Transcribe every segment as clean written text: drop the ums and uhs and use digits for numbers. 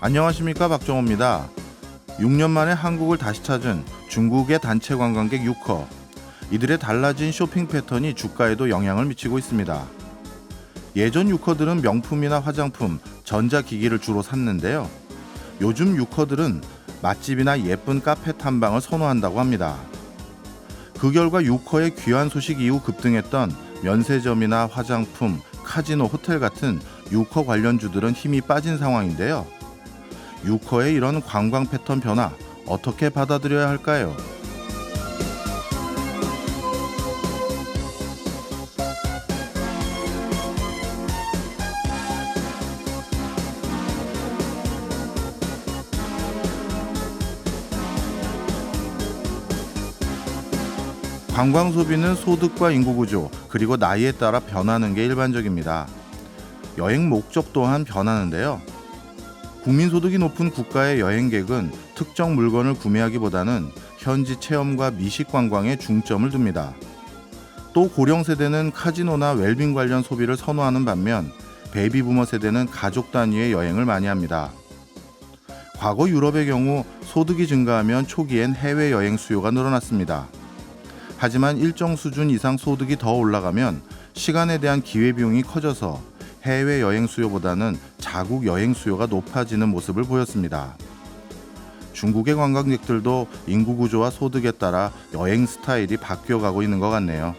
안녕하십니까, 박정호입니다. 6년 만에 한국을 다시 찾은 중국의 단체 관광객 유커. 이들의 달라진 쇼핑 패턴이 주가에도 영향을 미치고 있습니다. 예전 유커들은 명품이나 화장품, 전자기기를 주로 샀는데요. 요즘 유커들은 맛집이나 예쁜 카페 탐방을 선호한다고 합니다. 그 결과 유커의 귀환 소식 이후 급등했던 면세점이나 화장품, 카지노, 호텔 같은 유커 관련주들은 힘이 빠진 상황인데요. 유커의 이런 관광 패턴 변화 어떻게 받아들여야 할까요? 관광 소비는 소득과 인구 구조, 그리고 나이에 따라 변하는 게 일반적입니다. 여행 목적 또한 변하는데요. 국민소득이 높은 국가의 여행객은 특정 물건을 구매하기보다는 현지 체험과 미식 관광에 중점을 둡니다. 또 고령 세대는 카지노나 웰빙 관련 소비를 선호하는 반면 베이비부머 세대는 가족 단위의 여행을 많이 합니다. 과거 유럽의 경우 소득이 증가하면 초기엔 해외여행 수요가 늘어났습니다. 하지만 일정 수준 이상 소득이 더 올라가면 시간에 대한 기회비용이 커져서 해외여행 수요보다는 자국 여행 수요가 높아지는 모습을 보였습니다. 중국의 관광객들도 인구 구조와 소득에 따라 여행 스타일이 바뀌어가고 있는 것 같네요.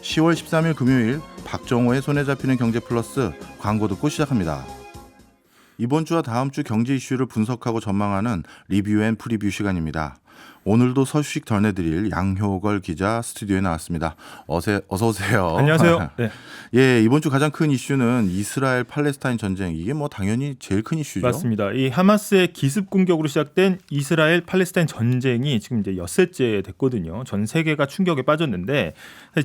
10월 13일 금요일 박정호의 손에 잡히는 경제 플러스 광고 듣고 시작합니다. 이번 주와 다음 주 경제 이슈를 분석하고 전망하는 리뷰 앤 프리뷰 시간입니다. 오늘도 서식 전해드릴 양효걸 기자 스튜디오에 나왔습니다. 어서 오세요. 안녕하세요. 네. 예, 이번 주 가장 큰 이슈는 이스라엘 팔레스타인 전쟁. 이게 뭐 당연히 제일 큰 이슈죠. 맞습니다. 이 하마스의 기습 공격으로 시작된 이스라엘 팔레스타인 전쟁이 지금 이제 엿새째 됐거든요. 전 세계가 충격에 빠졌는데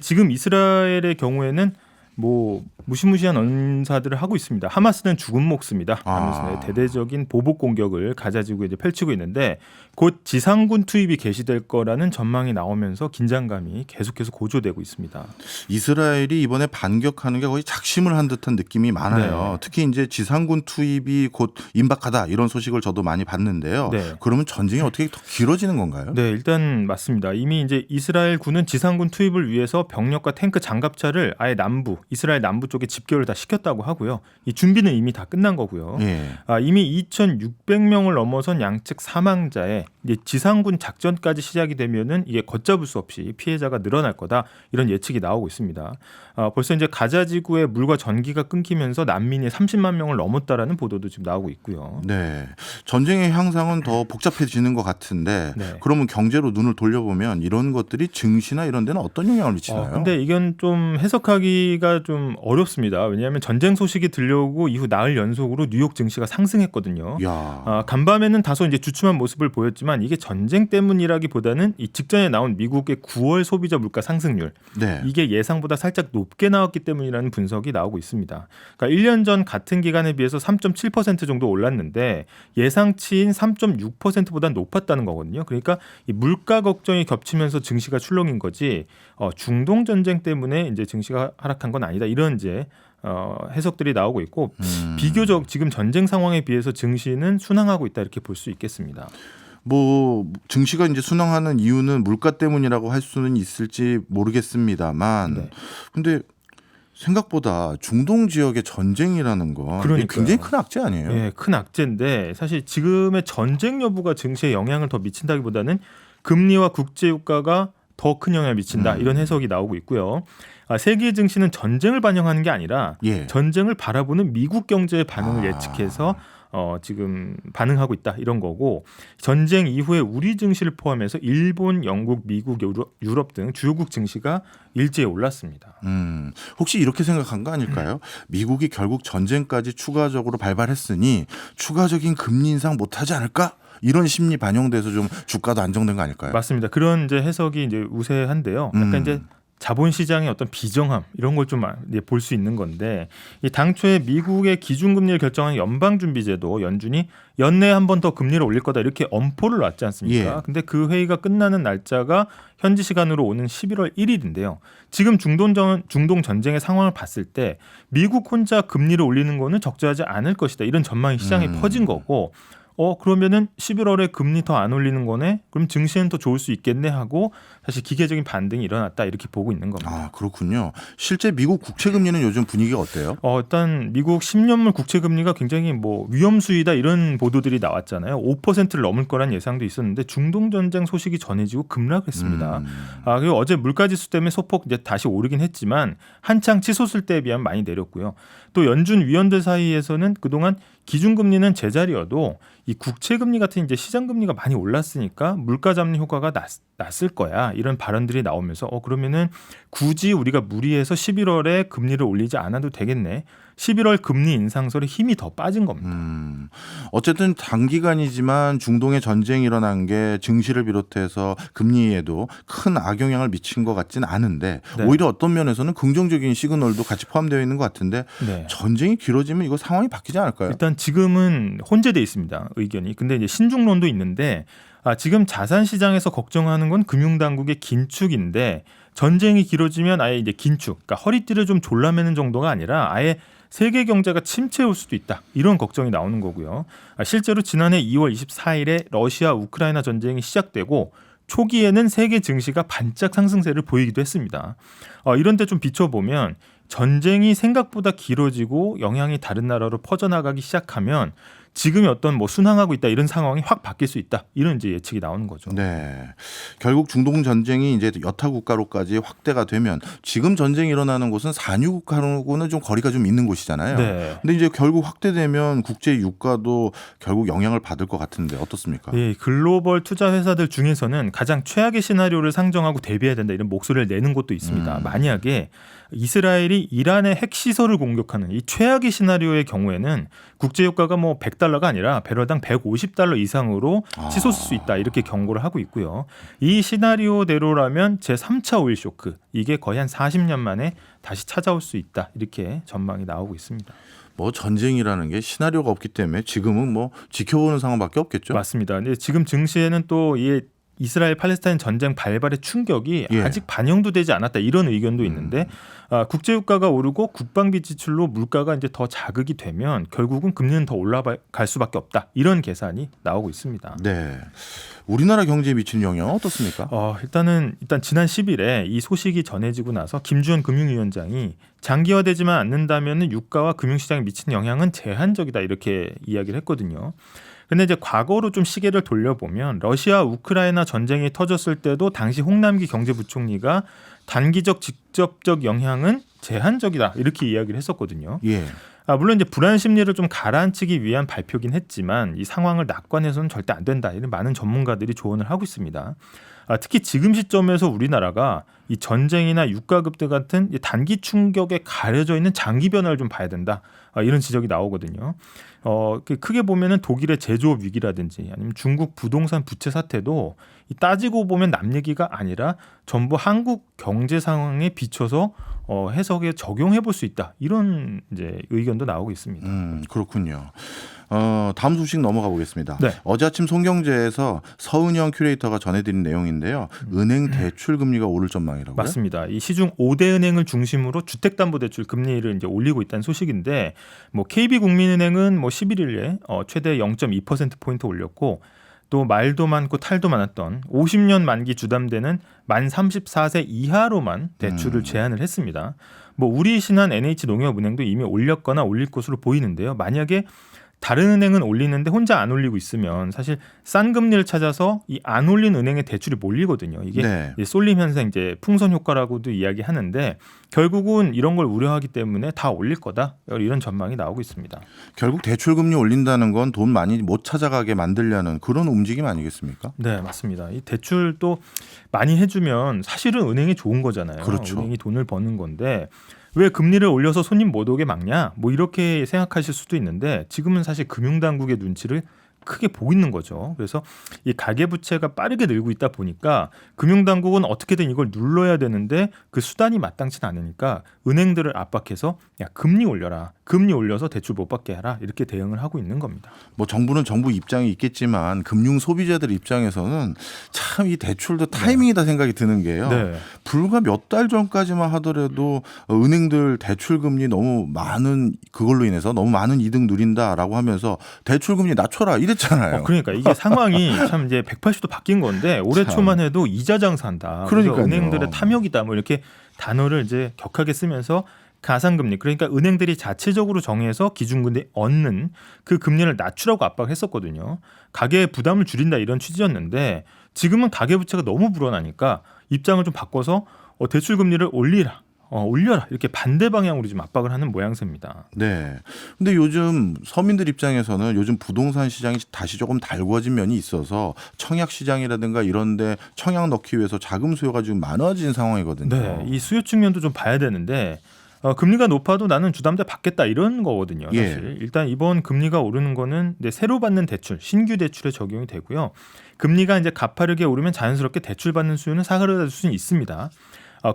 지금 이스라엘의 경우에는 뭐 무시무시한 언사들을 하고 있습니다. 하마스는 죽은 목숨이다 하면서 대대적인 보복 공격을 가자지구에 이제 펼치고 있는데 곧 지상군 투입이 개시될 거라는 전망이 나오면서 긴장감이 계속해서 고조되고 있습니다. 이스라엘이 이번에 반격하는 게 거의 작심을 한 듯한 느낌이 많아요. 네. 특히 이제 지상군 투입이 곧 임박하다 이런 소식을 저도 많이 봤는데요. 네. 그러면 전쟁이 어떻게 더 길어지는 건가요? 네, 일단 맞습니다. 이미 이제 이스라엘 군은 지상군 투입을 위해서 병력과 탱크, 장갑차를 아예 이스라엘 남부 쪽에 집결을 다 시켰다고 하고요. 이 준비는 이미 다 끝난 거고요. 예. 이미 2,600명을 넘어선 양측 사망자에 이제 지상군 작전까지 시작이 되면은 이게 걷잡을 수 없이 피해자가 늘어날 거다 이런 예측이 나오고 있습니다. 벌써 이제 가자 지구의 물과 전기가 끊기면서 난민이 30만 명을 넘었다라는 보도도 지금 나오고 있고요. 네, 전쟁의 향상은 더 복잡해지는 것 같은데 네. 그러면 경제로 눈을 돌려보면 이런 것들이 증시나 이런 데는 어떤 영향을 미치나요? 근데 이건 좀 해석하기가 좀 어렵습니다. 왜냐하면 전쟁 소식이 들려오고 이후 나흘 연속으로 뉴욕 증시가 상승했거든요. 간밤에는 다소 이제 주춤한 모습을 보였지만 이게 전쟁 때문이라기보다는 이 직전에 나온 미국의 9월 소비자 물가 상승률 네. 이게 예상보다 살짝 높게 나왔기 때문이라는 분석이 나오고 있습니다. 그러니까 1년 전 같은 기간에 비해서 3.7% 정도 올랐는데 예상치인 3.6%보다 높았다는 거거든요. 그러니까 이 물가 걱정이 겹치면서 증시가 출렁인 거지 중동 전쟁 때문에 이제 증시가 하락한 건 아니다. 이런 이제 해석들이 나오고 있고 비교적 지금 전쟁 상황에 비해서 증시는 순항하고 있다 이렇게 볼 수 있겠습니다. 뭐 증시가 이제 순항하는 이유는 물가 때문이라고 할 수는 있을지 모르겠습니다만, 네. 근데 생각보다 중동 지역의 전쟁이라는 건 굉장히 큰 악재 아니에요? 네, 큰 악재인데 사실 지금의 전쟁 여부가 증시에 영향을 더 미친다기보다는 금리와 국제유가가 더 큰 영향을 미친다 이런 해석이 나오고 있고요. 세계 증시는 전쟁을 반영하는 게 아니라 전쟁을 바라보는 미국 경제의 반응을 예측해서 지금 반응하고 있다 이런 거고 전쟁 이후에 우리 증시를 포함해서 일본, 영국, 미국, 유럽 등 주요국 증시가 일제히 올랐습니다. 혹시 이렇게 생각한 거 아닐까요? 미국이 결국 전쟁까지 추가적으로 발발했으니 추가적인 금리 인상 못하지 않을까? 이런 심리 반영돼서 좀 주가도 안정된 거 아닐까요? 맞습니다. 그런 이제 해석이 이제 우세한데요. 약간 이제 자본시장의 어떤 비정함 이런 걸 좀 볼 수 있는 건데 이 당초에 미국의 기준금리를 결정한 연방준비제도 연준이 연내에 한 번 더 금리를 올릴 거다 이렇게 엄포를 놨지 않습니까? 예. 근데 그 회의가 끝나는 날짜가 현지 시간으로 오는 11월 1일인데요. 지금 중동 전쟁의 상황을 봤을 때 미국 혼자 금리를 올리는 거는 적절하지 않을 것이다. 이런 전망이 시장에 퍼진 거고 그러면은 11월에 금리 더 안 올리는 거네? 그럼 증시는 더 좋을 수 있겠네 하고 사실 기계적인 반등이 일어났다 이렇게 보고 있는 겁니다. 아, 그렇군요. 실제 미국 국채 금리는 요즘 분위기가 어때요? 일단 미국 10년물 국채 금리가 굉장히 위험수위다 이런 보도들이 나왔잖아요. 5%를 넘을 거란 예상도 있었는데 중동 전쟁 소식이 전해지고 급락했습니다. 그리고 어제 물가지수 때문에 소폭 이제 다시 오르긴 했지만 한창 치솟을 때에 비하면 많이 내렸고요. 또 연준 위원들 사이에서는 그동안 기준금리는 제자리여도 이 국채금리 같은 이제 시장금리가 많이 올랐으니까 물가 잡는 효과가 났을 거야 이런 발언들이 나오면서 그러면은 굳이 우리가 무리해서 11월에 금리를 올리지 않아도 되겠네. 11월 금리 인상설에 힘이 더 빠진 겁니다. 어쨌든 단기간이지만 중동의 전쟁이 일어난 게 증시를 비롯해서 금리에도 큰 악영향을 미친 것 같진 않은데 네. 오히려 어떤 면에서는 긍정적인 시그널도 같이 포함되어 있는 것 같은데 네. 전쟁이 길어지면 이거 상황이 바뀌지 않을까요? 일단 지금은 혼재돼 있습니다. 의견이. 근데 이제 신중론도 있는데 지금 자산 시장에서 걱정하는 건 금융당국의 긴축인데 전쟁이 길어지면 아예 이제 긴축, 그러니까 허리띠를 좀 졸라매는 정도가 아니라 아예 세계 경제가 침체에 올 수도 있다. 이런 걱정이 나오는 거고요. 실제로 지난해 2월 24일에 러시아 우크라이나 전쟁이 시작되고 초기에는 세계 증시가 반짝 상승세를 보이기도 했습니다. 이런 데 좀 비춰보면 전쟁이 생각보다 길어지고 영향이 다른 나라로 퍼져나가기 시작하면 지금이 어떤 순항하고 있다 이런 상황이 확 바뀔 수 있다 이런 이제 예측이 나오는 거죠. 네, 결국 중동 전쟁이 이제 여타 국가로까지 확대가 되면 지금 전쟁이 일어나는 곳은 산유 국가로는 좀 거리가 좀 있는 곳이잖아요. 네. 근데 이제 결국 확대되면 국제 유가도 결국 영향을 받을 것 같은데 어떻습니까? 예, 글로벌 투자 회사들 중에서는 가장 최악의 시나리오를 상정하고 대비해야 된다 이런 목소리를 내는 곳도 있습니다. 만약에 이스라엘이 이란의 핵시설을 공격하는 이 최악의 시나리오의 경우에는 국제유가가 $100가 아니라 배럴당 $150 이상으로 치솟을 수 있다 이렇게 경고를 하고 있고요. 이 시나리오대로라면 제3차 오일 쇼크 이게 거의 한 40년 만에 다시 찾아올 수 있다 이렇게 전망이 나오고 있습니다. 전쟁이라는 게 시나리오가 없기 때문에 지금은 지켜보는 상황밖에 없겠죠. 맞습니다. 근데 지금 증시에는 또 이 이스라엘 팔레스타인 전쟁 발발의 충격이 예. 아직 반영도 되지 않았다 이런 의견도 있는데 국제유가가 오르고 국방비 지출로 물가가 이제 더 자극이 되면 결국은 금리는 더 올라갈 수밖에 없다 이런 계산이 나오고 있습니다. 네, 우리나라 경제에 미치는 영향은 어떻습니까? 일단 지난 10일에 이 소식이 전해지고 나서 김주현 금융위원장이 장기화되지만 않는다면 유가와 금융시장에 미치는 영향은 제한적이다 이렇게 이야기를 했거든요. 근데 이제 과거로 좀 시계를 돌려보면 러시아 우크라이나 전쟁이 터졌을 때도 당시 홍남기 경제부총리가 단기적 직접적 영향은 제한적이다 이렇게 이야기를 했었거든요. 예. 물론 이제 불안 심리를 좀 가라앉히기 위한 발표긴 했지만 이 상황을 낙관해서는 절대 안 된다 이런 많은 전문가들이 조언을 하고 있습니다. 특히 지금 시점에서 우리나라가 이 전쟁이나 유가 급등 같은 단기 충격에 가려져 있는 장기 변화를 좀 봐야 된다. 이런 지적이 나오거든요. 크게 보면은 독일의 제조업 위기라든지 아니면 중국 부동산 부채 사태도 따지고 보면 남 얘기가 아니라 전부 한국 경제 상황에 비춰서 해석에 적용해 볼 수 있다. 이런 이제 의견도 나오고 있습니다. 그렇군요. 다음 소식 넘어가 보겠습니다. 네. 어제 아침 송경제에서 서은영 큐레이터가 전해드린 내용인데요. 은행 대출 금리가 오를 전망이라고요? 맞습니다. 이 시중 5대 은행을 중심으로 주택담보대출 금리를 이제 올리고 있다는 소식인데, KB국민은행은 11일에 최대 0.2% 포인트 올렸고, 또 말도 많고 탈도 많았던 50년 만기 주담대는 만 34세 이하로만 대출을 제한을 했습니다. 우리 신한 NH농협은행도 이미 올렸거나 올릴 것으로 보이는데요. 만약에 다른 은행은 올리는데 혼자 안 올리고 있으면 사실 싼 금리를 찾아서 이 안 올린 은행의 대출이 몰리거든요. 이게 네. 쏠림 현상, 이제 풍선 효과라고도 이야기하는데 결국은 이런 걸 우려하기 때문에 다 올릴 거다 이런 전망이 나오고 있습니다. 결국 대출 금리 올린다는 건 돈 많이 못 찾아가게 만들려는 그런 움직임 아니겠습니까? 네, 맞습니다. 이 대출도 많이 해주면 사실은 은행이 좋은 거잖아요. 그렇죠. 은행이 돈을 버는 건데 왜 금리를 올려서 손님 못 오게 막냐? 이렇게 생각하실 수도 있는데 지금은 사실 금융당국의 눈치를 크게 보고 있는 거죠. 그래서 이 가계부채가 빠르게 늘고 있다 보니까 금융당국은 어떻게든 이걸 눌러야 되는데 그 수단이 마땅치 않으니까 은행들을 압박해서 야 금리 올려라. 금리 올려서 대출 못 받게 하라. 이렇게 대응을 하고 있는 겁니다. 뭐 정부는 정부 입장이 있겠지만 금융 소비자들 입장에서는 참 이 대출도 타이밍이다 생각이 드는 게요. 네. 불과 몇 달 전까지만 하더라도 은행들 대출 금리 너무 많은 그걸로 인해서 너무 많은 이득 누린다라고 하면서 대출 금리 낮춰라 이랬잖아요. 그러니까 이게 상황이 참 이제 180도 바뀐 건데 올해 참. 초만 해도 이자 장사한다. 그래서 그러니까요. 은행들의 탐욕이다. 뭐 이렇게 단어를 이제 격하게 쓰면서 가상금리 그러니까 은행들이 자체적으로 정해서 기준금리 얻는 그 금리를 낮추라고 압박했었거든요. 가계의 부담을 줄인다 이런 취지였는데 지금은 가계부채가 너무 불어나니까 입장을 좀 바꿔서 대출 금리를 올려라 이렇게 반대 방향으로 좀 압박을 하는 모양새입니다. 네. 근데 요즘 서민들 입장에서는 요즘 부동산 시장이 다시 조금 달궈진 면이 있어서 청약 시장이라든가 이런데 청약 넣기 위해서 자금 수요가 지금 많아진 상황이거든요. 네, 이 수요 측면도 좀 봐야 되는데 금리가 높아도 나는 주담대 받겠다 이런 거거든요. 사실 예. 일단 이번 금리가 오르는 거는 새로 받는 대출, 신규 대출에 적용이 되고요. 금리가 이제 가파르게 오르면 자연스럽게 대출 받는 수요는 사그라들 수는 있습니다.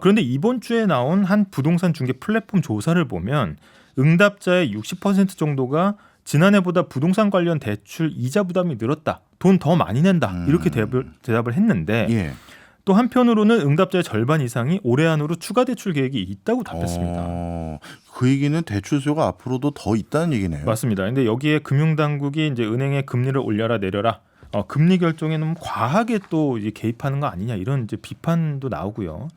그런데 이번 주에 나온 한 부동산 중개 플랫폼 조사를 보면 응답자의 60% 정도가 지난해보다 부동산 관련 대출 이자 부담이 늘었다. 돈 더 많이 낸다. 이렇게 대답을 했는데 예. 또 한편으로는 응답자의 절반 이상이 올해 안으로 추가 대출 계획이 있다고 답했습니다. 그 얘기는 대출 수요가 앞으로도 더 있다는 얘기네요. 맞습니다. 근데 여기에 금융당국이 이제 은행의 금리를 올려라 내려라 금리 결정에 너무 과하게 또 이제 개입하는 거 아니냐 이런 이제 비판도 나오고요.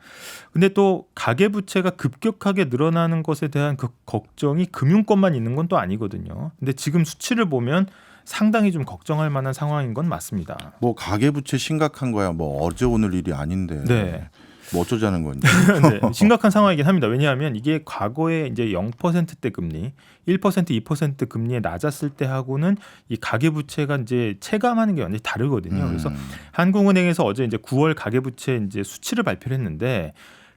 근데 또 가계부채가 급격하게 늘어나는 것에 대한 그 걱정이 금융권만 있는 건 또 아니거든요. 근데 지금 수치를 보면 상당히 좀 걱정할 만한 상황인 건 맞습니다. 뭐 가계부채 심각한 거야. 뭐 어제 오늘 일이 아닌데. 네. 뭐 어쩌자는 건지. 네, 심각한 상황이긴 합니다. 왜냐하면 이게 과거에 이제 0%대 금리, 1%, 2% 금리에 낮았을 때 하고는 이 가계부채가 이제 체감하는 게 완전히 다르거든요. 그래서 한국은행에서 어제 이제 9월 가계부채 이제 수치를 발표를 했는데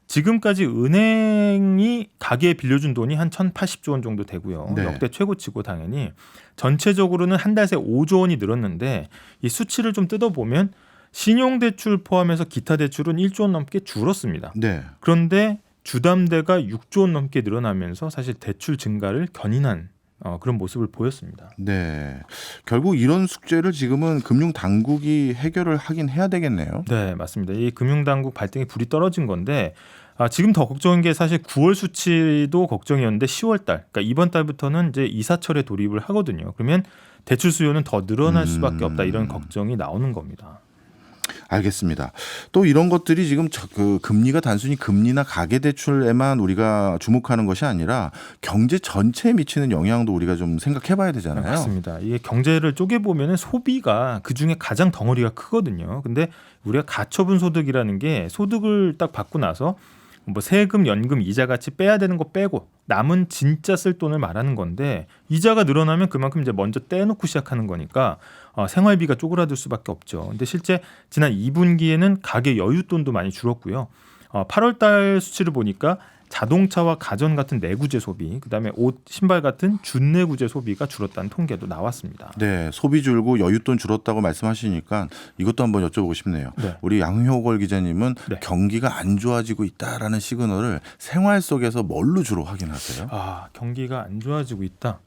지금까지 은행이 가계에 빌려준 돈이 한 1,080조 원 정도 되고요. 네. 역대 최고치고 당연히 전체적으로는 한 달 새 5조 원이 늘었는데 이 수치를 좀 뜯어보면 신용대출 포함해서 기타 대출은 1조 원 넘게 줄었습니다. 네. 그런데 주담대가 6조 원 넘게 늘어나면서 사실 대출 증가를 견인한 그런 모습을 보였습니다. 네. 결국 이런 숙제를 지금은 금융 당국이 해결을 하긴 해야 되겠네요. 네, 맞습니다. 이 금융당국 발등에 불이 떨어진 건데 지금 더 걱정인 게 사실 9월 수치도 걱정이었는데 10월 달, 그러니까 이번 달부터는 이제 이사철에 돌입을 하거든요. 그러면 대출 수요는 더 늘어날 수밖에 없다 이런 걱정이 나오는 겁니다. 알겠습니다. 또 이런 것들이 지금 그 금리가 단순히 금리나 가계대출에만 우리가 주목하는 것이 아니라 경제 전체에 미치는 영향도 우리가 좀 생각해봐야 되잖아요. 맞습니다. 이게 경제를 쪼개보면 소비가 그중에 가장 덩어리가 크거든요. 근데 우리가 가처분 소득이라는 게 소득을 딱 받고 나서 뭐 세금, 연금, 이자 같이 빼야 되는 거 빼고 남은 진짜 쓸 돈을 말하는 건데 이자가 늘어나면 그만큼 이제 먼저 떼놓고 시작하는 거니까 생활비가 쪼그라들 수밖에 없죠. 근데 실제 지난 2분기에는 가계 여윳돈도 많이 줄었고요. 8월 달 수치를 보니까 자동차와 가전 같은 내구재 소비, 그다음에 옷, 신발 같은 준내구재 소비가 줄었다는 통계도 나왔습니다. 네, 소비 줄고 여윳돈 줄었다고 말씀하시니까 이것도 한번 여쭤보고 싶네요. 네. 우리 양효걸 기자님은 네. 경기가 안 좋아지고 있다라는 시그널을 생활 속에서 뭘로 주로 확인하세요? 경기가 안 좋아지고 있다.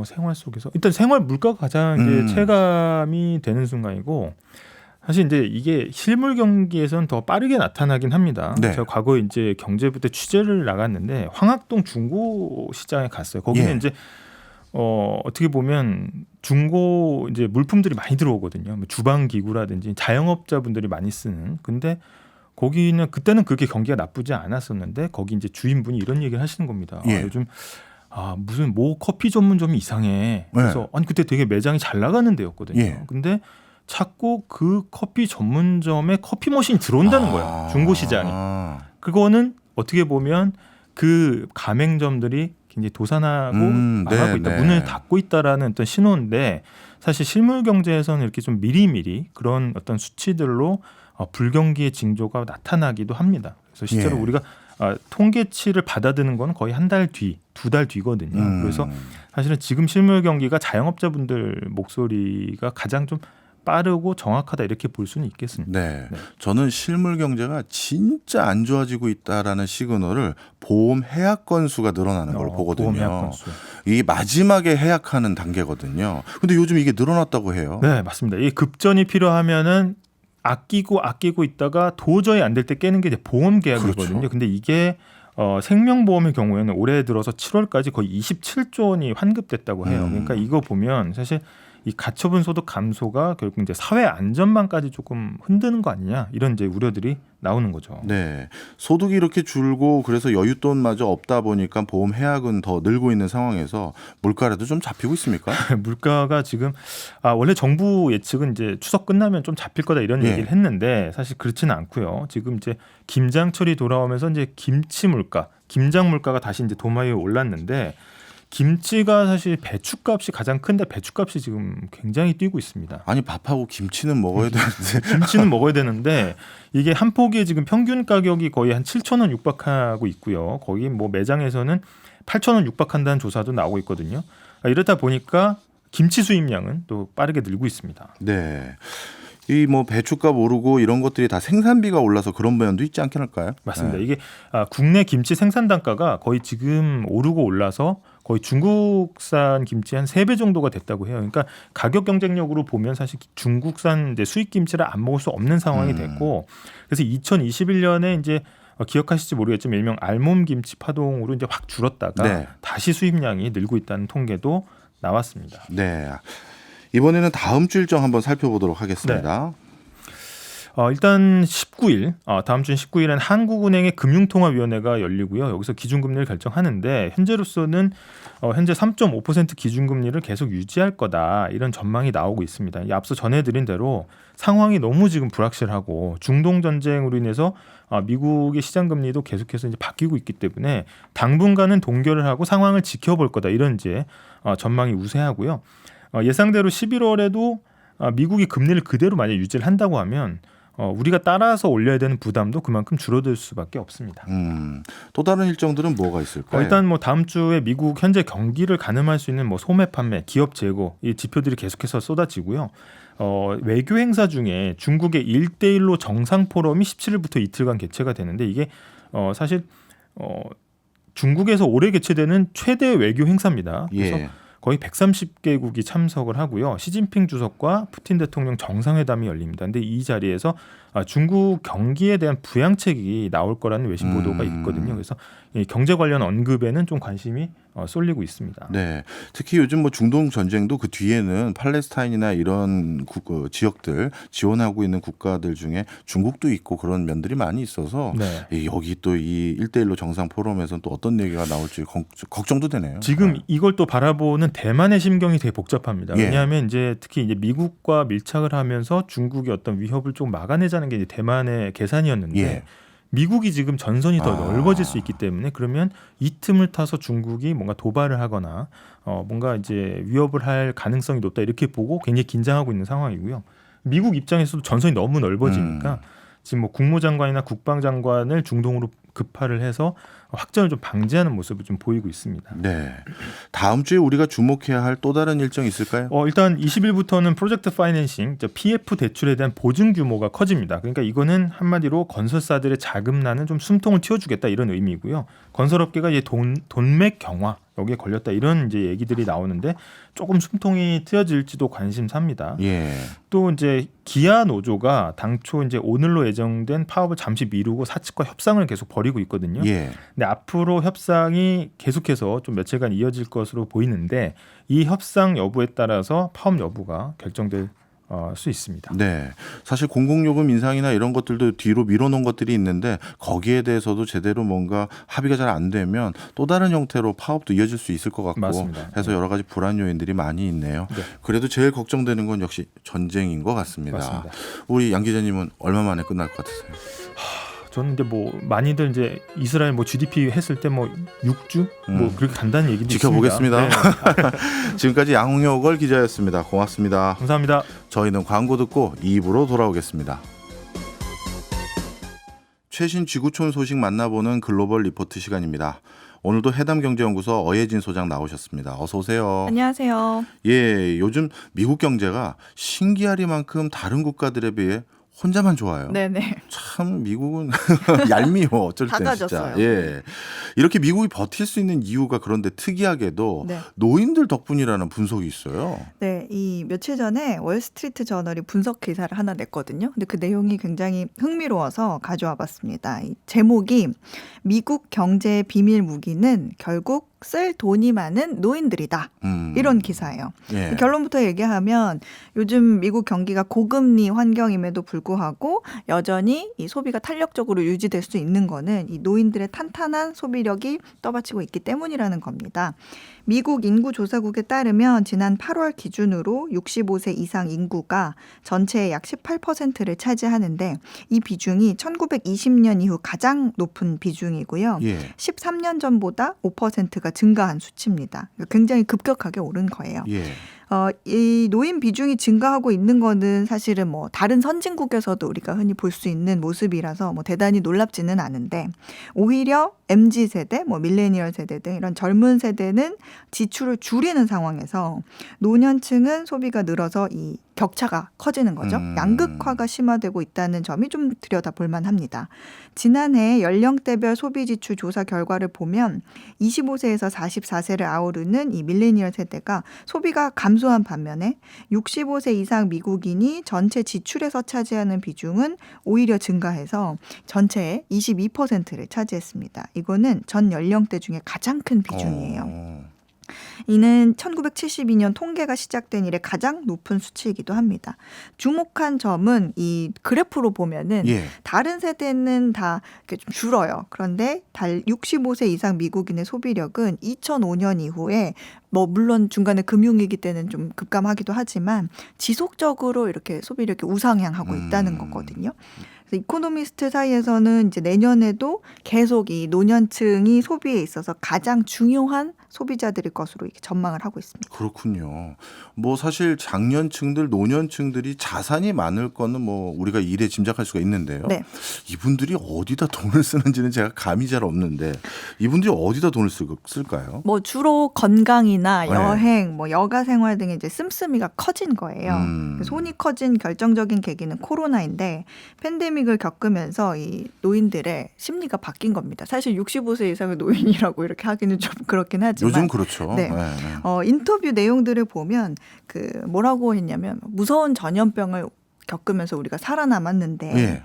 생활 속에서 일단 생활 물가가 가장 이제 체감이 되는 순간이고 사실 이제 이게 실물 경기에서는 더 빠르게 나타나긴 합니다. 네. 제가 과거에 이제 경제부터 취재를 나갔는데 황학동 중고 시장에 갔어요. 거기는 예. 이제 어떻게 보면 중고 이제 물품들이 많이 들어오거든요. 뭐 주방 기구라든지 자영업자분들이 많이 쓰는. 근데 거기는 그때는 그렇게 경기가 나쁘지 않았었는데 거기 이제 주인분이 이런 얘기를 하시는 겁니다. 예. 요즘 무슨 뭐 커피 전문점이 이상해. 그래서 아니 그때 되게 매장이 잘 나가는 데였거든요. 예. 근데 자꾸 그 커피 전문점에 커피 머신이 들어온다는 거야. 중고 시장이. 그거는 어떻게 보면 그 가맹점들이 굉장히 도산하고 망하고 있다. 네. 문을 닫고 있다라는 어떤 신호인데 사실 실물 경제에서는 이렇게 좀 미리미리 그런 어떤 수치들로 불경기의 징조가 나타나기도 합니다. 그래서 실제로 예. 우리가 통계치를 받아드는 건 거의 한 달 뒤, 2달 뒤거든요. 그래서 사실은 지금 실물 경기가 자영업자분들 목소리가 가장 좀 빠르고 정확하다 이렇게 볼 수는 있겠습니다. 네. 저는 실물 경제가 진짜 안 좋아지고 있다라는 시그널을 보험 해약 건수가 늘어나는 걸 보거든요. 보험 해약 건수. 이게 마지막에 해약하는 단계거든요. 근데 요즘 이게 늘어났다고 해요. 네, 맞습니다. 이 급전이 필요하면은 아끼고 있다가 도저히 안 될 때 깨는 게 이제 보험 계약이거든요. 그렇죠. 근데 이게 생명보험의 경우에는 올해 들어서 7월까지 거의 27조 원이 환급됐다고 해요. 그러니까 이거 보면 사실 이 가처분 소득 감소가 결국 이제 사회 안전망까지 조금 흔드는 거 아니냐 이런 이제 우려들이 나오는 거죠. 네, 소득이 이렇게 줄고 그래서 여윳돈마저 없다 보니까 보험 해약은 더 늘고 있는 상황에서 물가라도 좀 잡히고 있습니까? 물가가 지금 원래 정부 예측은 이제 추석 끝나면 좀 잡힐 거다 이런 얘기를 했는데 사실 그렇지는 않고요. 지금 이제 김장철이 돌아오면서 이제 김치 물가, 김장 물가가 다시 이제 도마 위에 올랐는데. 김치가 사실 배추값이 가장 큰데 배추값이 지금 굉장히 뛰고 있습니다. 아니 밥하고 김치는 먹어야 되는데. 김치는 먹어야 되는데 이게 한 포기에 지금 평균 가격이 거의 한 7,000원 육박하고 있고요. 거기 뭐 매장에서는 8,000원 육박한다는 조사도 나오고 있거든요. 이렇다 보니까 김치 수입량은 또 빠르게 늘고 있습니다. 네. 이 뭐 배추값 오르고 이런 것들이 다 생산비가 올라서 그런 면도 있지 않겠을까요? 맞습니다. 이게 국내 김치 생산 단가가 거의 지금 오르고 올라서 거의 중국산 김치 한 3배 정도가 됐다고 해요. 그러니까 가격 경쟁력으로 보면 사실 중국산 이제 수입 김치를 안 먹을 수 없는 상황이 됐고, 그래서 2021년에 이제 기억하실지 모르겠지만 일명 알몸 김치 파동으로 이제 확 줄었다가 다시 수입량이 늘고 있다는 통계도 나왔습니다. 네. 이번에는 다음 주 일정 한번 살펴보도록 하겠습니다. 일단 19일, 다음 주 19일엔 한국은행의 금융통화위원회가 열리고요. 여기서 기준금리를 결정하는데 현재로서는 현재 3.5% 기준금리를 계속 유지할 거다 이런 전망이 나오고 있습니다. 앞서 전해드린 대로 상황이 너무 지금 불확실하고 중동 전쟁으로 인해서 미국의 시장 금리도 계속해서 이제 바뀌고 있기 때문에 당분간은 동결을 하고 상황을 지켜볼 거다 이런 이제 전망이 우세하고요. 예상대로 11월에도 미국이 금리를 그대로 만약 유지를 한다고 하면 우리가 따라서 올려야 되는 부담도 그만큼 줄어들 수밖에 없습니다. 또 다른 일정들은 뭐가 있을까요? 일단 뭐 다음 주에 미국 현재 경기를 가늠할 수 있는 뭐 소매 판매, 기업 재고 이 지표들이 계속해서 쏟아지고요. 외교 행사 중에 중국의 1대1로 정상 포럼이 17일부터 이틀간 개최가 되는데 이게 사실 중국에서 올해 개최되는 최대 외교 행사입니다. 그래서 거의 130개국이 참석을 하고요. 시진핑 주석과 푸틴 대통령 정상회담이 열립니다. 근데 이 자리에서 중국 경기에 대한 부양책이 나올 거라는 외신 보도가 있거든요. 그래서 이 경제 관련 언급에는 좀 관심이 쏠리고 있습니다. 네, 특히 요즘 뭐 중동 전쟁도 그 뒤에는 팔레스타인이나 이런 지역들 지원하고 있는 국가들 중에 중국도 있고 그런 면들이 많이 있어서 여기 또 이 1대1로 정상 포럼에서는 또 어떤 얘기가 나올지 걱정도 되네요. 지금 이걸 또 바라보는 대만의 심경이 되게 복잡합니다. 왜냐하면 이제 특히 이제 미국과 밀착을 하면서 중국의 어떤 위협을 좀 막아내자는 게 이제 대만의 계산이었는데. 미국이 지금 전선이 더 넓어질 수 있기 때문에 그러면 이 틈을 타서 중국이 뭔가 도발을 하거나 뭔가 이제 위협을 할 가능성이 높다 이렇게 보고 굉장히 긴장하고 있는 상황이고요. 미국 입장에서도 전선이 너무 넓어지니까 지금 뭐 국무장관이나 국방장관을 중동으로 급파를 해서 확전을 좀 방지하는 모습을 좀 보이고 있습니다. 네. 다음 주에 우리가 주목해야 할 또 다른 일정이 있을까요? 일단 20일부터는 프로젝트 파이낸싱, PF 대출에 대한 보증 규모가 커집니다. 그러니까 이거는 한마디로 건설사들의 자금난은 좀 숨통을 틔워주겠다 이런 의미고요. 건설업계가 이제 돈맥 경화 여기에 걸렸다 이런 이제 얘기들이 나오는데 조금 숨통이 트여질지도 관심사입니다. 또 이제 기아 노조가 당초 이제 오늘로 예정된 파업을 잠시 미루고 사측과 협상을 계속 벌이고 있거든요. 근데 앞으로 협상이 계속해서 좀 며칠간 이어질 것으로 보이는데 이 협상 여부에 따라서 파업 여부가 결정될 수 있습니다. 네, 사실 공공요금 인상이나 이런 것들도 뒤로 밀어놓은 것들이 있는데 거기에 대해서도 제대로 뭔가 합의가 잘 안 되면 또 다른 형태로 파업도 이어질 수 있을 것 같고 해서 여러 가지 불안 요인들이 많이 있네요. 그래도 제일 걱정되는 건 역시 전쟁인 것 같습니다. 우리 양 기자님은 얼마 만에 끝날 것 같으세요? 저는 이제 뭐 많이들 이제 이스라엘 뭐 GDP 했을 때 뭐 6주 뭐 그렇게 간다는 얘기도 지켜보겠습니다. 지금까지 양효걸 기자였습니다. 고맙습니다. 감사합니다. 저희는 광고 듣고 2부로 돌아오겠습니다. 최신 지구촌 소식 만나보는 글로벌 리포트 시간입니다. 오늘도 해담경제연구소 어예진 소장 나오셨습니다. 어서 오세요. 안녕하세요. 예, 요즘 미국 경제가 신기하리만큼 다른 국가들에 비해 혼자만 좋아요. 네네. 참 미국은 얄미워 어쩔 땐 진짜. 작아졌어요. 예, 이렇게 미국이 버틸 수 있는 이유가 그런데 특이하게도 네. 노인들 덕분이라는 분석이 있어요. 네, 이 며칠 전에 월스트리트 저널이 분석 기사를 하나 냈거든요. 근데 그 내용이 굉장히 흥미로워서 가져와 봤습니다. 이 제목이 미국 경제의 비밀 무기는 결국 쓸 돈이 많은 노인들이다. 이런 기사예요. 예. 결론부터 얘기하면 요즘 미국 경기가 고금리 환경임에도 불구하고 여전히 이 소비가 탄력적으로 유지될 수 있는 거는 이 노인들의 탄탄한 소비력이 떠받치고 있기 때문이라는 겁니다. 미국 인구조사국에 따르면 지난 8월 기준으로 65세 이상 인구가 전체의 약 18%를 차지하는데 이 비중이 1920년 이후 가장 높은 비중이고요. 예. 13년 전보다 5%가 증가한 수치입니다. 굉장히 급격하게 오른 거예요. 예. 이 노인 비중이 증가하고 있는 거는 사실은 뭐 다른 선진국에서도 우리가 흔히 볼 수 있는 모습이라서 뭐 대단히 놀랍지는 않은데 오히려 MZ 세대, 뭐 밀레니얼 세대 등 이런 젊은 세대는 지출을 줄이는 상황에서 노년층은 소비가 늘어서 이 격차가 커지는 거죠. 양극화가 심화되고 있다는 점이 좀 들여다볼 만합니다. 지난해 연령대별 소비 지출 조사 결과를 보면 25세에서 44세를 아우르는 이 밀레니얼 세대가 소비가 감소한 반면에 65세 이상 미국인이 전체 지출에서 차지하는 비중은 오히려 증가해서 전체의 22%를 차지했습니다. 이거는 전 연령대 중에 가장 큰 비중이에요. 이는 1972년 통계가 시작된 이래 가장 높은 수치이기도 합니다. 주목한 점은 이 그래프로 보면은 예. 다른 세대는 다 이렇게 좀 줄어요. 그런데 65세 이상 미국인의 소비력은 2005년 이후에 뭐 물론 중간에 금융위기 때는 좀 급감하기도 하지만 지속적으로 이렇게 소비력이 우상향하고 있다는 거거든요. 그래서 이코노미스트 사이에서는 이제 내년에도 계속 이 노년층이 소비에 있어서 가장 중요한 소비자들일 것으로 이렇게 전망을 하고 있습니다. 그렇군요. 뭐 사실 장년층들, 노년층들이 자산이 많을 거는 뭐 우리가 이래 짐작할 수가 있는데요. 네. 이분들이 어디다 돈을 쓰는지는 제가 감이 잘 없는데 이분들이 어디다 돈을 쓸까요? 뭐 주로 건강이나 네. 여행, 뭐 여가 생활 등의 이제 씀씀이가 커진 거예요. 그래서 손이 커진 결정적인 계기는 코로나인데 팬데믹을 겪으면서 이 노인들의 심리가 바뀐 겁니다. 사실 65세 이상의 노인이라고 이렇게 하기는 좀 그렇긴 하지만 요즘 그렇죠. 네. 네. 인터뷰 내용들을 보면 그 뭐라고 했냐면 무서운 전염병을 겪으면서 우리가 살아남았는데 예.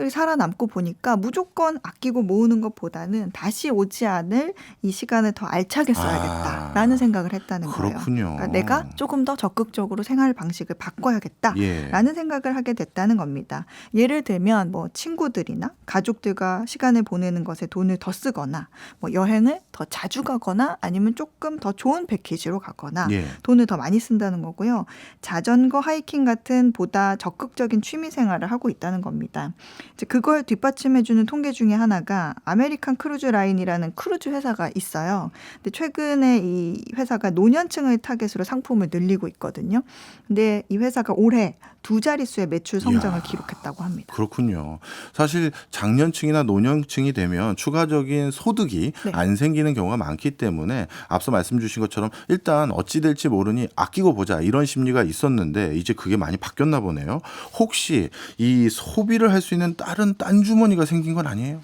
살아남고 보니까 무조건 아끼고 모으는 것보다는 다시 오지 않을 이 시간을 더 알차게 써야겠다라는 생각을 했다는 거예요. 그렇군요. 그러니까 내가 조금 더 적극적으로 생활 방식을 바꿔야겠다라는 예. 생각을 하게 됐다는 겁니다. 예를 들면 뭐 친구들이나 가족들과 시간을 보내는 것에 돈을 더 쓰거나 뭐 여행을 더 자주 가거나 아니면 조금 더 좋은 패키지로 가거나 예. 돈을 더 많이 쓴다는 거고요. 자전거, 하이킹 같은 보다 적극적인 취미 생활을 하고 있다는 겁니다. 이제 그걸 뒷받침해주는 통계 중에 하나가 아메리칸 크루즈 라인이라는 크루즈 회사가 있어요. 근데 최근에 이 회사가 노년층을 타겟으로 상품을 늘리고 있거든요. 근데 이 회사가 올해 2자릿수의 매출 성장을 이야. 기록했다고 합니다. 그렇군요. 사실 장년층이나 노년층이 되면 추가적인 소득이 네. 안 생기는 경우가 많기 때문에 앞서 말씀 주신 것처럼 일단 어찌 될지 모르니 아끼고 보자 이런 심리가 있었는데 이제 그게 많이 바뀌었나 보네요. 혹시 이 소비를 할 수 있는 다른 딴 주머니가 생긴 건 아니에요?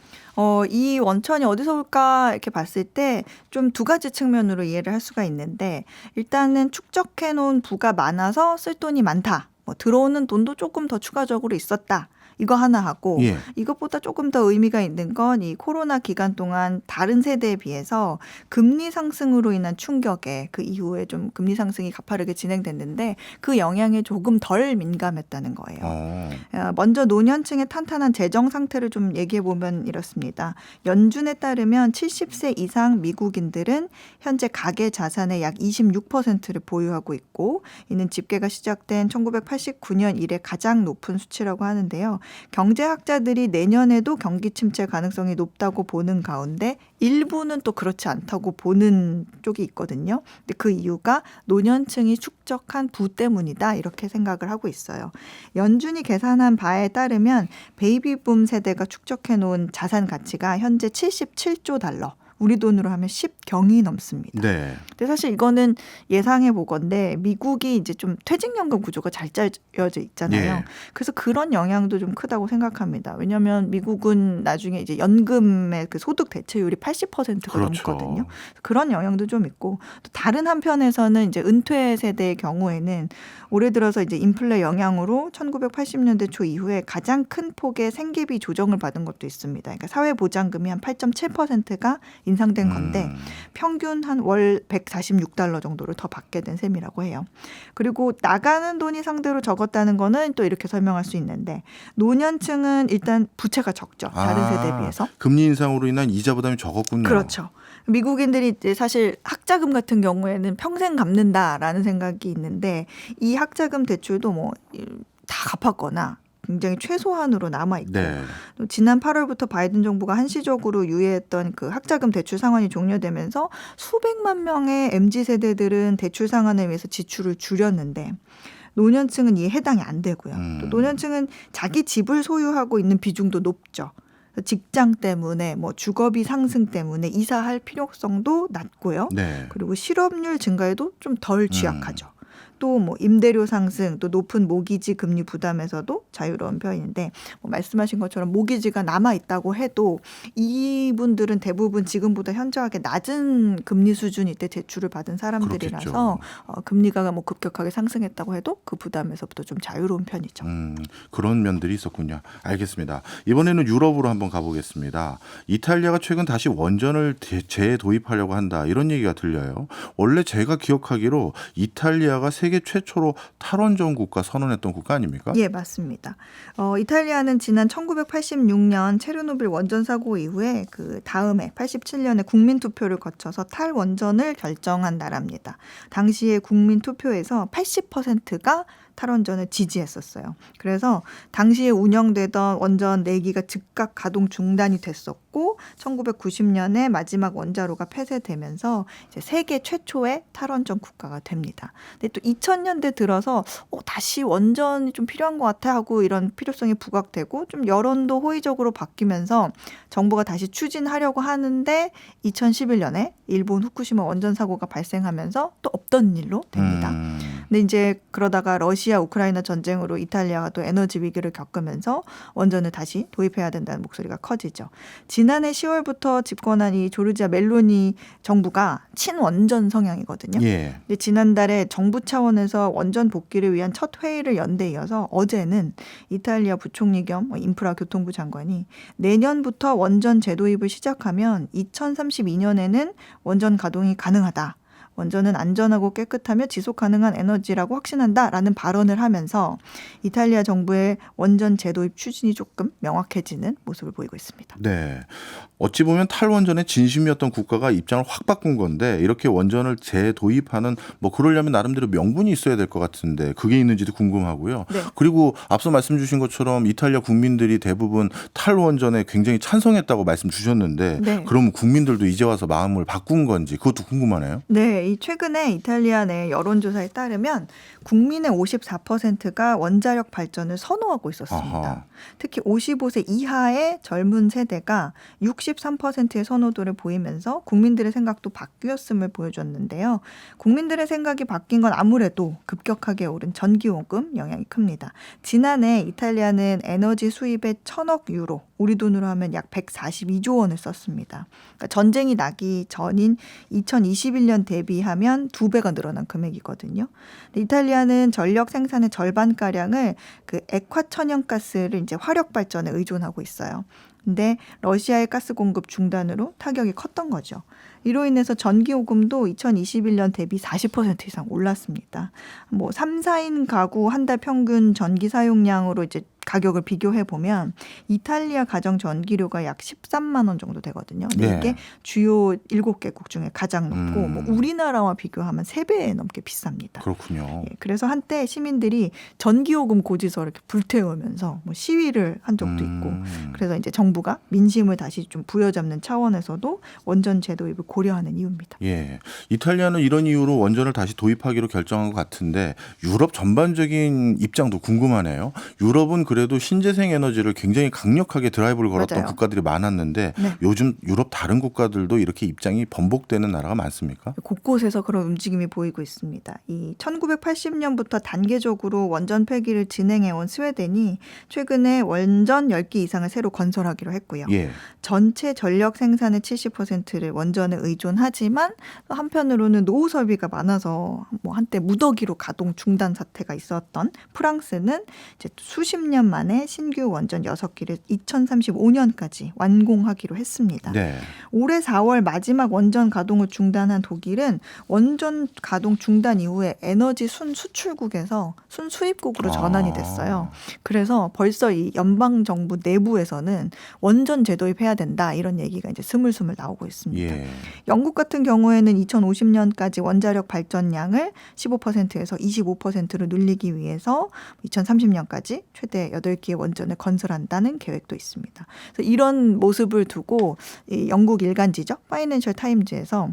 이 원천이 어디서 올까 이렇게 봤을 때 좀 두 가지 측면으로 이해를 할 수가 있는데 일단은 축적해 놓은 부가 많아서 쓸 돈이 많다. 뭐 들어오는 돈도 조금 더 추가적으로 있었다. 이거 하나 하고 예. 이것보다 조금 더 의미가 있는 건 이 코로나 기간 동안 다른 세대에 비해서 금리 상승으로 인한 충격에 그 이후에 좀 금리 상승이 가파르게 진행됐는데 그 영향에 조금 덜 민감했다는 거예요. 먼저 노년층의 탄탄한 재정 상태를 좀 얘기해 보면 이렇습니다. 연준에 따르면 70세 이상 미국인들은 현재 가계 자산의 약 26%를 보유하고 있고 이는 집계가 시작된 1989년 이래 가장 높은 수치라고 하는데요. 경제학자들이 내년에도 경기 침체 가능성이 높다고 보는 가운데 일부는 또 그렇지 않다고 보는 쪽이 있거든요. 근데 그 이유가 노년층이 축적한 부 때문이다 이렇게 생각을 하고 있어요. 연준이 계산한 바에 따르면 베이비붐 세대가 축적해 놓은 자산 가치가 현재 77조 달러. 우리 돈으로 하면 10경이 넘습니다. 네. 근데 사실 이거는 예상해 보건데 미국이 이제 좀 퇴직연금 구조가 잘 짜여져 있잖아요. 예. 그래서 그런 영향도 좀 크다고 생각합니다. 왜냐하면 미국은 나중에 이제 연금의 그 소득 대체율이 80%가 그렇죠. 넘거든요. 그런 영향도 좀 있고 또 다른 한편에서는 이제 은퇴 세대의 경우에는 올해 들어서 이제 인플레 영향으로 1980년대 초 이후에 가장 큰 폭의 생계비 조정을 받은 것도 있습니다. 그러니까 사회보장금이 한 8.7%가 인상된 건데 평균 한 월 146달러 정도를 더 받게 된 셈이라고 해요. 그리고 나가는 돈이 상대로 적었다는 거는 또 이렇게 설명할 수 있는데 노년층은 일단 부채가 적죠. 다른 세대에 비해서. 금리 인상으로 인한 이자 부담이 적었군요. 그렇죠. 미국인들이 이제 사실 학자금 같은 경우에는 평생 갚는다라는 생각이 있는데 이 학자금 대출도 뭐 다 갚았거나 굉장히 최소한으로 남아있고 네. 또 지난 8월부터 바이든 정부가 한시적으로 유예했던 그 학자금 대출 상환이 종료되면서 수백만 명의 MZ세대들은 대출 상환을 위해서 지출을 줄였는데 노년층은 이에 해당이 안 되고요. 또 노년층은 자기 집을 소유하고 있는 비중도 높죠. 직장 때문에 뭐 주거비 상승 때문에 이사할 필요성도 낮고요. 네. 그리고 실업률 증가에도 좀 덜 취약하죠. 또 뭐 임대료 상승, 또 높은 모기지 금리 부담에서도 자유로운 편인데 뭐 말씀하신 것처럼 모기지가 남아 있다고 해도 이분들은 대부분 지금보다 현저하게 낮은 금리 수준일 때 대출을 받은 사람들이라서 금리가 뭐 급격하게 상승했다고 해도 그 부담에서부터 좀 자유로운 편이죠. 그런 면들이 있었군요. 알겠습니다. 이번에는 유럽으로 한번 가보겠습니다. 이탈리아가 최근 다시 원전을 재도입하려고 한다 이런 얘기가 들려요. 원래 제가 기억하기로 이탈리아가 세계 최초로 탈원전 국가 선언했던 국가 아닙니까? 예, 맞습니다. 이탈리아는 지난 1986년 체르노빌 원전 사고 이후에 그 다음에 87년에 국민 투표를 거쳐서 탈원전을 결정한 나라입니다. 당시에 국민 투표에서 80%가 탈원전을 지지했었어요. 그래서 당시에 운영되던 원전 4기가 즉각 가동 중단이 됐었고 1990년에 마지막 원자로가 폐쇄되면서 이제 세계 최초의 탈원전 국가가 됩니다. 근데 또 2000년대 들어서 다시 원전이 좀 필요한 것 같아 하고 이런 필요성이 부각되고 좀 여론도 호의적으로 바뀌면서 정부가 다시 추진하려고 하는데 2011년에 일본 후쿠시마 원전 사고가 발생하면서 또 없던 일로 됩니다. 근데 이제 그러다가 러시아 우크라이나 전쟁으로 이탈리아가 또 에너지 위기를 겪으면서 원전을 다시 도입해야 된다는 목소리가 커지죠. 지난해 10월부터 집권한 이 조르지아 멜로니 정부가 친원전 성향이거든요. 예. 근데 지난달에 정부 차원에서 원전 복귀를 위한 첫 회의를 연 데 이어서 어제는 이탈리아 부총리 겸 인프라 교통부 장관이 내년부터 원전 재도입을 시작하면 2032년에는 원전 가동이 가능하다. 원전은 안전하고 깨끗하며 지속 가능한 에너지라고 확신한다라는 발언을 하면서 이탈리아 정부의 원전 재도입 추진이 조금 명확해지는 모습을 보이고 있습니다. 네. 어찌 보면 탈원전의 진심이었던 국가가 입장을 확 바꾼 건데 이렇게 원전을 재도입하는 뭐 그러려면 나름대로 명분이 있어야 될 것 같은데 그게 있는지도 궁금하고요. 네. 그리고 앞서 말씀 주신 것처럼 이탈리아 국민들이 대부분 탈원전에 굉장히 찬성했다고 말씀 주셨는데 네. 그러면 국민들도 이제 와서 마음을 바꾼 건지 그것도 궁금하네요. 네, 이 최근에 이탈리아 내 여론조사에 따르면 국민의 54%가 원자력 발전을 선호하고 있었습니다. 아하. 특히 55세 이하의 젊은 세대가 63%의 선호도를 보이면서 국민들의 생각도 바뀌었음을 보여줬는데요. 국민들의 생각이 바뀐 건 아무래도 급격하게 오른 전기요금 영향이 큽니다. 지난해 이탈리아는 에너지 수입에 1,000억 유로, 우리 돈으로 하면 약 142조 원을 썼습니다. 그러니까 전쟁이 나기 전인 2021년 대비하면 2배가 늘어난 금액이거든요. 이탈리아는 전력 생산의 절반가량을 그 액화 천연가스를 이제 화력 발전에 의존하고 있어요. 근데 러시아의 가스 공급 중단으로 타격이 컸던 거죠. 이로 인해서 전기요금도 2021년 대비 40% 이상 올랐습니다. 뭐 3, 4인 가구 한 달 평균 전기 사용량으로 이제 가격을 비교해 보면 이탈리아 가정 전기료가 약 13만 원 정도 되거든요. 근데 네. 이게 주요 7개국 중에 가장 높고 뭐 우리나라와 비교하면 3배 넘게 비쌉니다. 그렇군요. 예, 그래서 한때 시민들이 전기요금 고지서 이렇게 불태우면서 뭐 시위를 한 적도 있고 그래서 이제 정부가 민심을 다시 좀 부여잡는 차원에서도 원전 제도입을 고려하는 이유입니다. 예, 이탈리아는 이런 이유로 원전을 다시 도입하기로 결정한 것 같은데 유럽 전반적인 입장도 궁금하네요. 유럽은 그래도 신재생 에너지를 굉장히 강력하게 드라이브를 걸었던 맞아요. 국가들이 많았는데 네. 요즘 유럽 다른 국가들도 이렇게 입장이 번복되는 나라가 많습니까? 곳곳에서 그런 움직임이 보이고 있습니다. 이 1980년부터 단계적으로 원전 폐기를 진행해온 스웨덴이 최근에 원전 10기 이상을 새로 건설하기로 했고요. 예, 전체 전력 생산의 70%를 원전에 의존하지만 한편으로는 노후 설비가 많아서 뭐 한때 무더기로 가동 중단 사태가 있었던 프랑스는 이제 수십 년 만에 신규 원전 6기를 2035년까지 완공하기로 했습니다. 네, 올해 4월 마지막 원전 가동을 중단한 독일은 원전 가동 중단 이후에 에너지 순수출국에서 순수입국으로 전환이 됐어요. 그래서 벌써 이 연방 정부 내부에서는 원전 재도입해야 된다 이런 얘기가 이제 스물스물 나오고 있습니다. 예, 영국 같은 경우에는 2050년까지 원자력 발전량을 15%에서 25%로 늘리기 위해서 2030년까지 최대 8기의 원전을 건설한다는 계획도 있습니다. 그래서 이런 모습을 두고 이 영국 일간지죠. 파이낸셜 타임즈에서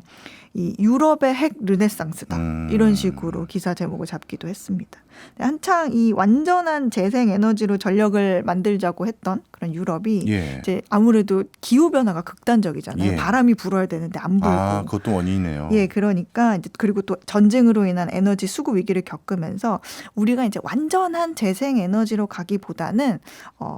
이 유럽의 핵 르네상스다 이런 식으로 기사 제목을 잡기도 했습니다. 한창 이 완전한 재생 에너지로 전력을 만들자고 했던 그런 유럽이 예. 이제 아무래도 기후 변화가 극단적이잖아요. 예. 바람이 불어야 되는데 안 불고. 아, 그것도 원인이네요. 예, 그러니까 이제 그리고 또 전쟁으로 인한 에너지 수급 위기를 겪으면서 우리가 이제 완전한 재생 에너지로 가기보다는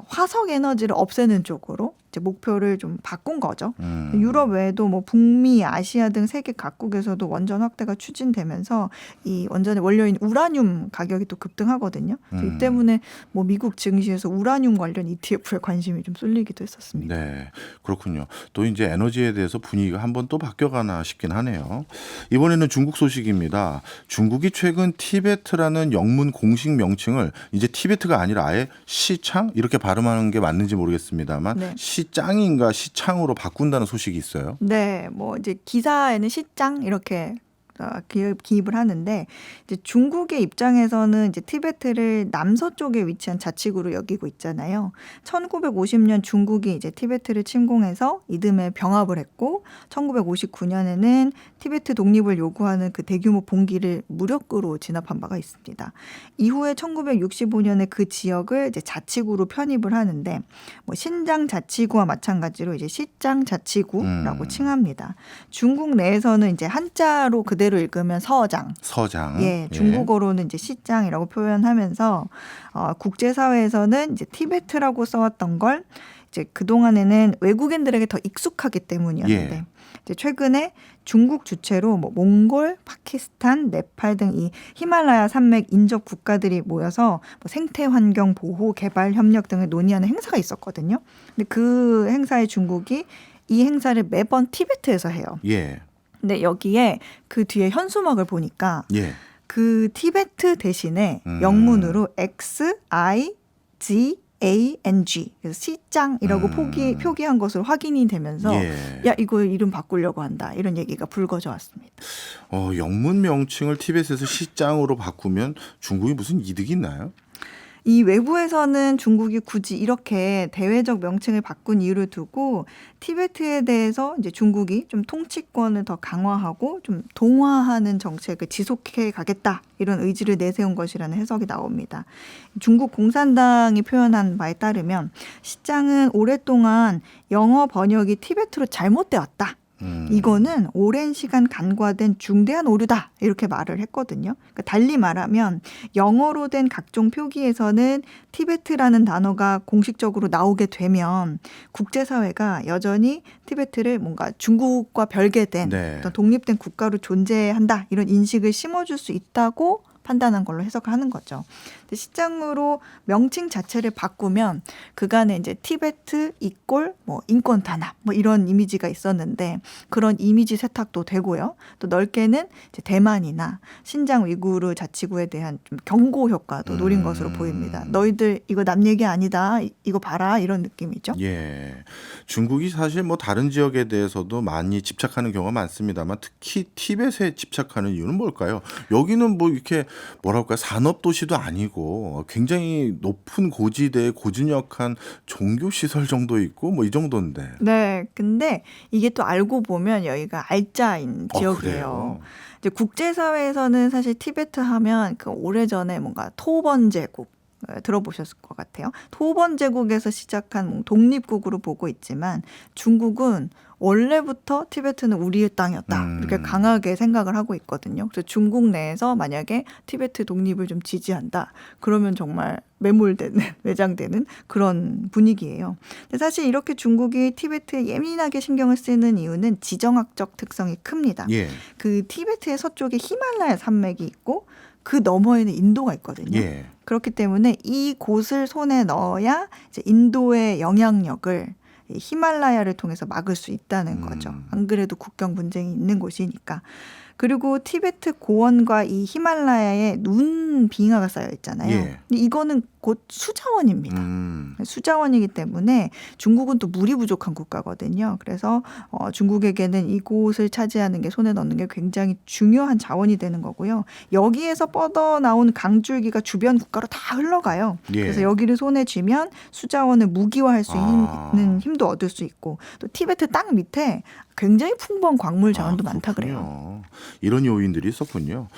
화석 에너지를 없애는 쪽으로 이제 목표를 좀 바꾼 거죠. 유럽 외에도 뭐 북미, 아시아 등 세계 각국에서도 원전 확대가 추진되면서 이 원전의 원료인 우라늄 가격이 또 급등하거든요. 이 때문에 뭐 미국 증시에서 우라늄 관련 ETF에 관심이 좀 쏠리기도 했었습니다. 네, 그렇군요. 또 이제 에너지에 대해서 분위기가 한번 또 바뀌어가나 싶긴 하네요. 이번에는 중국 소식입니다. 중국이 최근 티베트라는 영문 공식 명칭을 이제 티베트가 아니라 아예 시창 이렇게 발음하는 게 맞는지 모르겠습니다만 네. 시짱인가 시창으로 바꾼다는 소식이 있어요. 네, 뭐 이제 기사에는 시장 이렇게 기입을 하는데 이제 중국의 입장에서는 이제 티베트를 남서쪽에 위치한 자치구로 여기고 있잖아요. 1950년 중국이 이제 티베트를 침공해서 이듬해 병합을 했고 1959년에는 티베트 독립을 요구하는 그 대규모 봉기를 무력으로 진압한 바가 있습니다. 이후에 1965년에 그 지역을 이제 자치구로 편입을 하는데 뭐 신장 자치구와 마찬가지로 이제 시장 자치구라고 칭합니다. 중국 내에서는 이제 한자로 그대로 읽으면 서장. 예, 중국어로는 이제 시장이라고 표현하면서 국제사회에서는 이제 티베트라고 써왔던 걸 이제 그 동안에는 외국인들에게 더 익숙하기 때문이었는데 예. 이제 최근에 중국 주최로 뭐 몽골, 파키스탄, 네팔 등 이 히말라야 산맥 인접 국가들이 모여서 뭐 생태 환경 보호, 개발 협력 등을 논의하는 행사가 있었거든요. 근데 그 행사에 중국이 이 행사를 매번 티베트에서 해요. 예. 근데 여기에 그 뒤에 현수막을 보니까 예. 그 티베트 대신에 영문으로 XIGANG 그래서 시장이라고 표기한 것으로 확인이 되면서 예. 야 이거 이름 바꾸려고 한다 이런 얘기가 불거져 왔습니다. 영문 명칭을 티벳에서 시장으로 바꾸면 중국이 무슨 이득이 있나요? 이 외부에서는 중국이 굳이 이렇게 대외적 명칭을 바꾼 이유를 두고 티베트에 대해서 이제 중국이 좀 통치권을 더 강화하고 좀 동화하는 정책을 지속해 가겠다 이런 의지를 내세운 것이라는 해석이 나옵니다. 중국 공산당이 표현한 바에 따르면 시장은 오랫동안 영어 번역이 티베트로 잘못되어 왔다. 이거는 오랜 시간 간과된 중대한 오류다 이렇게 말을 했거든요. 그러니까 달리 말하면 영어로 된 각종 표기에서는 티베트라는 단어가 공식적으로 나오게 되면 국제사회가 여전히 티베트를 뭔가 중국과 별개된 네. 어떤 독립된 국가로 존재한다 이런 인식을 심어줄 수 있다고 판단한 걸로 해석을 하는 거죠. 근데 시장으로 명칭 자체를 바꾸면 그간에 이제 티베트 이꼴 뭐 인권 탄압 뭐 이런 이미지가 있었는데 그런 이미지 세탁도 되고요. 또 넓게는 이제 대만이나 신장 위구르 자치구에 대한 좀 경고 효과도 노린 것으로 보입니다. 너희들 이거 남 얘기 아니다. 이거 봐라 이런 느낌이죠. 예. 중국이 사실 뭐 다른 지역에 대해서도 많이 집착하는 경우가 많습니다만 특히 티벳에 집착하는 이유는 뭘까요? 여기는 뭐 이렇게 뭐랄까 산업 도시도 아니고 굉장히 높은 고지대에 고즈넉한 종교 시설 정도 있고 뭐 이 정도인데. 네. 근데 이게 또 알고 보면 여기가 알짜인 지역이에요. 그래요? 이제 국제사회에서는 사실 티베트 하면 그 오래전에 뭔가 토번 제국 들어보셨을 것 같아요. 토번 제국에서 시작한 독립국으로 보고 있지만 중국은 원래부터 티베트는 우리의 땅이었다. 이렇게 강하게 생각을 하고 있거든요. 그래서 중국 내에서 만약에 티베트 독립을 좀 지지한다. 그러면 정말 매몰되는, 매장되는 그런 분위기예요. 근데 사실 이렇게 중국이 티베트에 예민하게 신경을 쓰는 이유는 지정학적 특성이 큽니다. 예. 그 티베트의 서쪽에 히말라야 산맥이 있고 그 너머에는 인도가 있거든요. 예. 그렇기 때문에 이 곳을 손에 넣어야 이제 인도의 영향력을 이 히말라야를 통해서 막을 수 있다는 거죠. 안 그래도 국경 분쟁이 있는 곳이니까. 그리고 티베트 고원과 이 히말라야에 눈 빙하가 쌓여 있잖아요. 예. 근데 이거는 곧 수자원입니다. 수자원이기 때문에 중국은 또 물이 부족한 국가거든요. 그래서 중국에게는 이곳을 차지하는 게 손에 넣는 게 굉장히 중요한 자원이 되는 거고요. 여기에서 뻗어나온 강줄기가 주변 국가로 다 흘러가요. 예. 그래서 여기를 손에 쥐면 수자원을 무기화할 수 있는 힘도 얻을 수 있고 또 티베트 땅 밑에 굉장히 풍부한 광물 자원도 많다 그래요. 이런 요인들이 있었군요.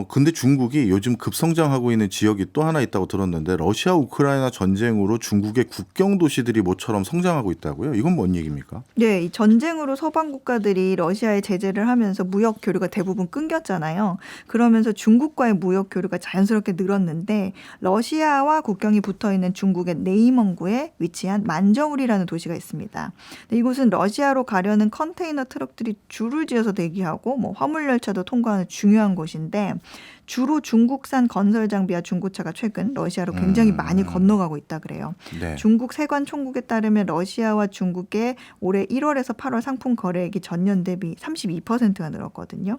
근데 중국이 요즘 급성장하고 있는 지역이 또 하나 있다고 들었는데 러시아 우크라이나 전쟁으로 중국의 국경 도시들이 모처럼 성장하고 있다고요? 이건 뭔 얘기입니까? 네, 이 전쟁으로 서방 국가들이 러시아에 제재를 하면서 무역 교류가 대부분 끊겼잖아요. 그러면서 중국과의 무역 교류가 자연스럽게 늘었는데 러시아와 국경이 붙어 있는 중국의 네이멍구에 위치한 만저울이라는 도시가 있습니다. 이곳은 러시아로 가려는 컨테이너 트럭들이 줄을 지어서 대기하고 뭐 화물 열차도 통과하는 중요한 곳인데 주로 중국산 건설 장비와 중고차가 최근 러시아로 굉장히 많이 건너가고 있다 그래요. 네. 중국 세관 총국에 따르면 러시아와 중국의 올해 1월에서 8월 상품 거래액이 전년 대비 32%가 늘었거든요.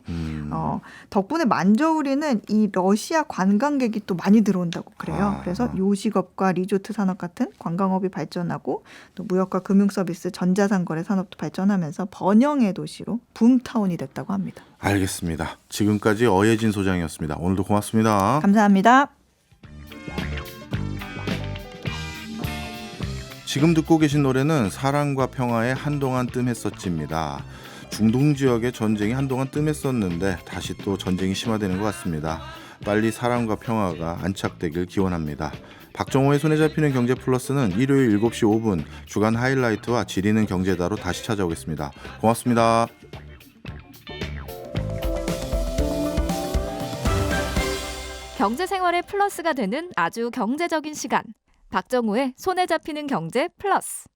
덕분에 만저우리는 이 러시아 관광객이 또 많이 들어온다고 그래요. 그래서 요식업과 리조트 산업 같은 관광업이 발전하고 또 무역과 금융 서비스, 전자상거래 산업도 발전하면서 번영의 도시로 붐타운이 됐다고 합니다. 알겠습니다. 지금까지 어예진 소장이었습니다. 오늘도 고맙습니다. 감사합니다. 지금 듣고 계신 노래는 사랑과 평화의 한동안 뜸했었지입니다. 중동 지역의 전쟁이 한동안 뜸했었는데 다시 또 전쟁이 심화되는 것 같습니다. 빨리 사랑과 평화가 안착되길 기원합니다. 박정호의 손에 잡히는 경제 플러스는 일요일 7시 5분 주간 하이라이트와 지리는 경제다로 다시 찾아오겠습니다. 고맙습니다. 경제 생활의 플러스가 되는 아주 경제적인 시간. 박정호의 손에 잡히는 경제 플러스.